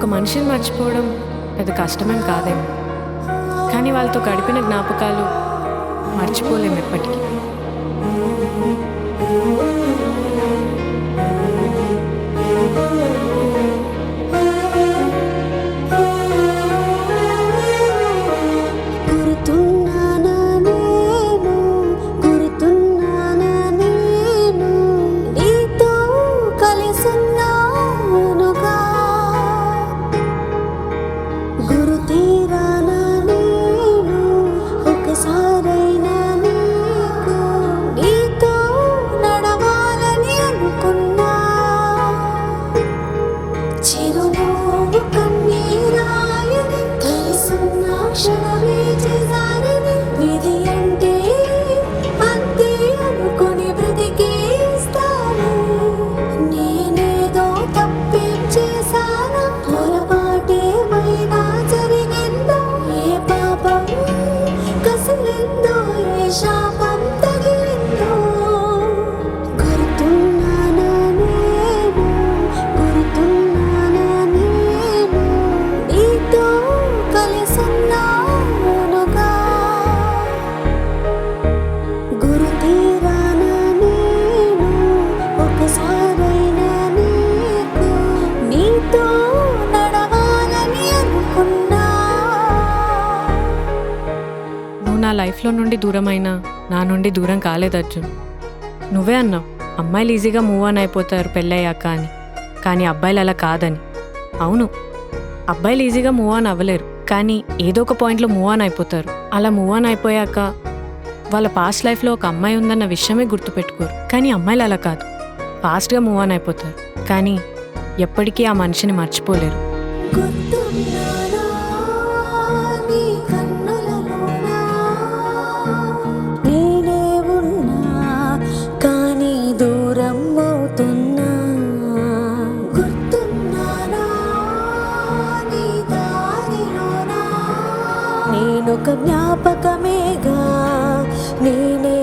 ఒక మనిషిని మర్చిపోవడం పెద్ద కష్టమేం కాదేమో, కానీ వాళ్ళతో గడిపిన జ్ఞాపకాలు మర్చిపోలేము ఎప్పటికీ. నా లైఫ్లో నుండి దూరమైనా నా నుండి దూరం కాలేదు అర్జున్. నువ్వే అన్నావు అమ్మాయిలు ఈజీగా మూవ్ ఆన్ అయిపోతారు పెళ్ళయ్యాక అని, కానీ అబ్బాయిలు అలా కాదని. అవును, అబ్బాయిలు ఈజీగా మూవ్ ఆన్ అవ్వలేరు, కానీ ఏదో ఒక పాయింట్లో మూవ్ ఆన్ అయిపోతారు. అలా మూవ్ ఆన్ అయిపోయాక వాళ్ళ పాస్ట్ లైఫ్లో ఒక అమ్మాయి ఉందన్న విషయమే గుర్తుపెట్టుకోరు. కానీ అమ్మాయిలు అలా కాదు, ఫాస్ట్గా మూవ్ ఆన్ అయిపోతారు, కానీ ఎప్పటికీ ఆ మనిషిని మర్చిపోలేరు. నేనొక జ్ఞాపకమేగా, నేనే